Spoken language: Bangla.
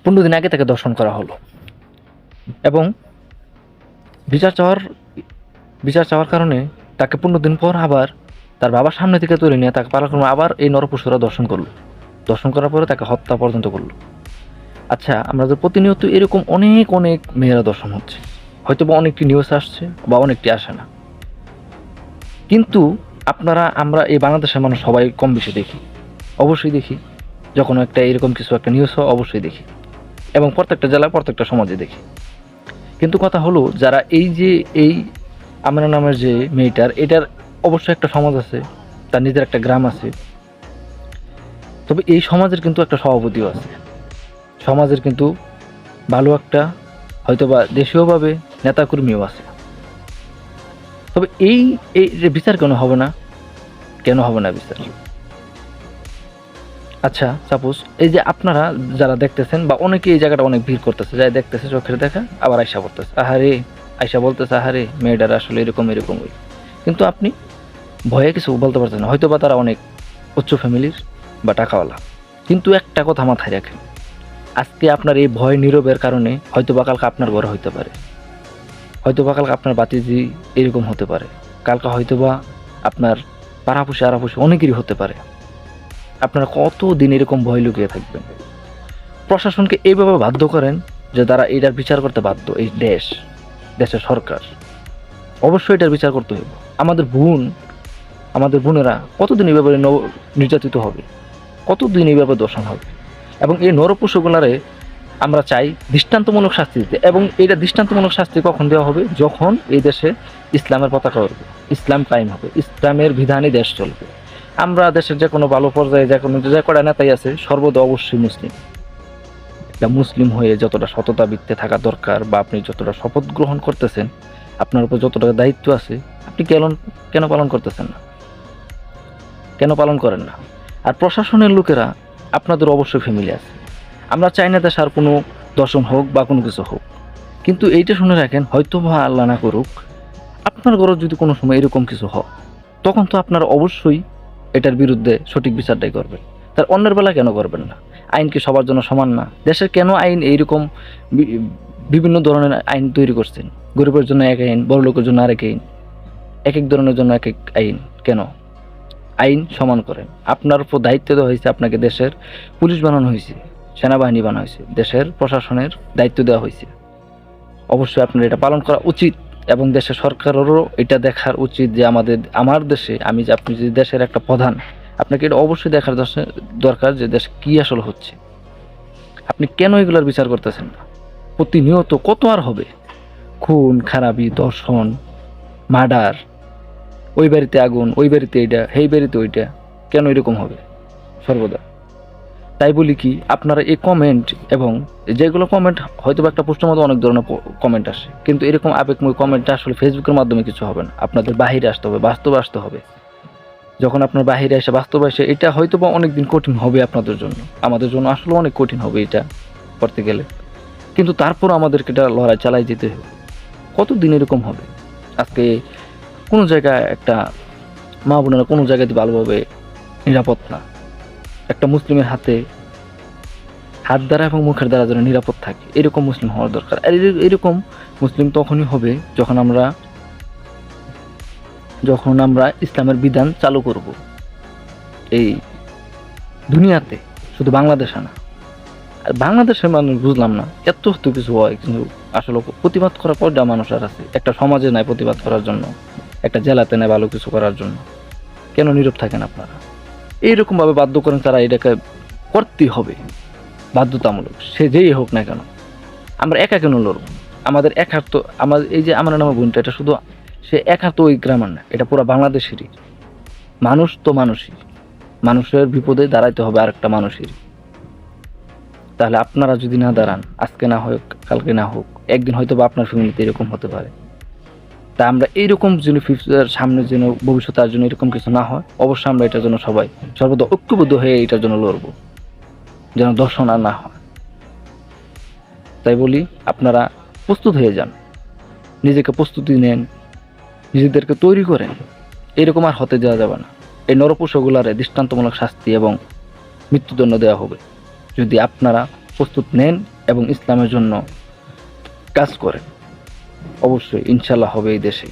15 দিন আগে তাকে দর্শন করা হলো এবং বিচার চাওয়ার কারণে তাকে 15 দিন পর আবার তার বাবার সামনে থেকে তুলে নিয়ে তাকে পালাক্রমে আবার এই নরপশুরা দর্শন করলো। দর্শন করার পরে তাকে হত্যা পর্যন্ত করলো। আচ্ছা, আমাদের প্রতিনিয়ত এরকম অনেক অনেক মেয়েরা দর্শন হচ্ছে, হয়তো বা অনেকটি নিউজ আসছে বা অনেকটি আসে না, কিন্তু আমরা এই বাংলাদেশের মানুষ সবাই কম বেশি দেখি, অবশ্যই দেখি। যখন একটা এরকম কিছু একটা নিউজ হয় অবশ্যই দেখি, এবং প্রত্যেকটা জেলায় প্রত্যেকটা সমাজে দেখি। কিন্তু কথা হলো, যারা এই আমেনা নামের যে মেয়েটার, এটার অবশ্যই একটা সমাজ আছে, তার নিজের একটা গ্রাম আছে, তবে এই সমাজের কিন্তু একটা সভাপতিও আছে, সমাজের কিন্তু ভালো একটা হয়তোবা দেশীয়ভাবে নেতাকর্মীও আছে। তবে এই এই যে বিচার কেন হবে না বিচার? আচ্ছা, সাপোজ এই যে আপনারা যারা দেখতেছেন বা অনেকে এই জায়গাটা অনেক ভিড় করতেছে, যাই দেখতেছে চোখের দেখা, আবার আয়সা পড়তেছে, আয়সা বলতেছে আহারে মেয়েটার আসলে এরকমই, কিন্তু আপনি ভয়ে কিছু বলতে পারছেন না, হয়তো বা তারা অনেক উচ্চ ফ্যামিলির বা টাকাওয়ালা। কিন্তু একটা কথা মাথায় রাখেন, আজকে আপনার এই ভয় নীরবের কারণে হয়তো বা কালকে আপনার ঘরে হইতে পারে, হয়তো বা কালকে আপনার বাতিজি এরকম হতে পারে, কালকে হয়তো বা আপনার পাড়াপুষি আড়াপুষি অনেকেরই হতে পারে। আপনারা কতদিন এরকম ভয় লুকিয়ে থাকবেন? প্রশাসনকে এইভাবে বাধ্য করেন যে তারা এটার বিচার করতে বাধ্য। এই দেশের সরকার অবশ্যই এটার বিচার করতে হবে। আমাদের বোনেরা কতদিন এইভাবে নির্যাতিত হবে, কতদিন এইভাবে দর্শন হবে? এবং এই নরপশুগুলারে আমরা চাই দৃষ্টান্তমূলক শাস্তি দিতে, এবং এটা দৃষ্টান্তমূলক শাস্তি কখন দেওয়া হবে? যখন এই দেশে ইসলামের পতাকা উঠবে, ইসলাম কায়েম হবে, ইসলামের বিধানে দেশ চলবে। আমরা দেশের যে কোনো ভালো পর্যায়ে যে কটা নেতাই আছে সর্বদা অবশ্যই মুসলিম। একটা মুসলিম হয়ে যতটা সততা বৃত্তে থাকা দরকার, বা আপনি যতটা শপথ গ্রহণ করতেছেন, আপনার উপর যতটা দায়িত্ব আছে, আপনি কেন পালন করতেছেন না? কেন পালন করেন না? আর প্রশাসনের লোকেরা, আপনাদের অবশ্যই ফ্যামিলি আছে, আমরা চাই না দেশে আর কোনো দর্শন হোক বা কোনো কিছু হোক, কিন্তু এইটা শুনে রাখেন, হয়তো বা আল্লাহ না করুক আপনার ঘরে যদি কোনো সময় এরকম কিছু হয়, তখন তো আপনারা অবশ্যই এটার বিরুদ্ধে সঠিক বিচারটাই করবেন। তার অন্যের বেলা কেন করবেন না? আইন কি সবার জন্য সমান না? দেশের কেন আইন এইরকম বিভিন্ন ধরনের আইন তৈরি করছেন? গরিবের জন্য এক আইন, বড় লোকের জন্য আরেক আইন, এক এক ধরনের জন্য এক এক আইন। কেন? আইন সমান করেন। আপনার উপর দায়িত্ব দেওয়া হয়েছে, আপনাকে দেশের পুলিশ বানানো হয়েছে, সেনাবাহিনী বানানো হয়েছে, দেশের প্রশাসনের দায়িত্ব দেওয়া হয়েছে। অবশ্যই আপনার এটা পালন করা উচিত, এবং দেশের সরকারেরও এটা দেখার উচিত যে আমার দেশে আপনি যে দেশের একটা প্রধান, আপনাকে এটা অবশ্যই দেখার দরকার যে দেশ কি আসলে হচ্ছে। আপনি কেন এগুলোর বিচার করতেছেন না? প্রতিনিয়ত কত আর হবে? খুন খারাপি, ধর্ষণ, মার্ডার, ওই বাড়িতে আগুন, ওই বাড়িতে এইটা, সেই বাড়িতে ওইটা, কেন এরকম হবে সর্বদা? তাই বলি কি, আপনারা এই কমেন্ট, এবং যেগুলো কমেন্ট হয়তো একটা পোস্টের মধ্যে অনেক ধরনের কমেন্ট আসে, কিন্তু এরকম আবেগময় কমেন্টটা আসলে ফেসবুকের মাধ্যমে কিছু হবে না, আপনাদের বাহিরে আসতে হবে, বাস্তবে আসতে হবে। যখন আপনার বাহিরে এসে বাস্তবে এসে, এটা হয়তো বা অনেকদিন কঠিন হবে আপনাদের জন্য, আমাদের জন্য আসলে অনেক কঠিন হবে এটা করতে গেলে, কিন্তু তারপর আমাদেরকে এটা লড়াই চালাই যেতে হবে। কতদিন এরকম হবে? আজকে কোনো জায়গায় একটা মা বোনেরা কোনো জায়গাতে ভালোভাবে নিরাপদ না। একটা মুসলিমের হাত দ্বারা এবং মুখের দ্বারা যেন নিরাপদ থাকে, এরকম মুসলিম হওয়ার দরকার। আর এরকম মুসলিম তখনই হবে যখন আমরা ইসলামের বিধান চালু করব এই দুনিয়াতে, শুধু বাংলাদেশে না। আর বাংলাদেশের মানুষ বুঝলাম না, এত কিছু হয় কিন্তু আসলে প্রতিবাদ করার পর্যায়ে মানুষ আর আছে, একটা সমাজে নাই প্রতিবাদ করার জন্য, একটা জেলাতে নাই ভালো কিছু করার জন্য। কেন নীরব থাকেন আপনারা? এইরকম ভাবে বাধ্য করেন, তারা এটাকে করতেই হবে বাধ্যতামূলক, সে যেই হোক না কেন। আমরা একা কেন লড়ব? আমাদের আমাদের এই যে আমার নামে বোনটা, এটা শুধু সে একা তো ওই গ্রামের না, এটা পুরো বাংলাদেশেরই মানুষ, তো মানুষই, মানুষের বিপদে দাঁড়াইতে হবে আরেকটা মানুষেরই। তাহলে আপনারা যদি না দাঁড়ান, আজকে না হোক কালকে না হোক, একদিন হয়তো বা আপনার ফ্যামিলিতে এরকম হতে পারে। তা আমরা এইরকম যেন ফিউচার সামনে যেন ভবিষ্যতে আর জন্য এরকম কিছু না হয়, অবশ্যই আমরা এটার জন্য সবাই সর্বদা ঐক্যবদ্ধ হয়ে এটার জন্য লড়বো, যেন দর্শন আর না হয়। তাই বলি, আপনারা প্রস্তুত হয়ে যান, নিজেকে প্রস্তুতি নেন, নিজেদেরকে তৈরি করেন। এরকম আর হতে দেওয়া যাবে না। এই নরপশুগুলারে দৃষ্টান্তমূলক শাস্তি এবং মৃত্যুদণ্ড দেওয়া হবে যদি আপনারা প্রস্তুত নেন এবং ইসলামের জন্য কাজ করেন, অবশ্যই ইনশাল্লাহ হবে এই দেশে।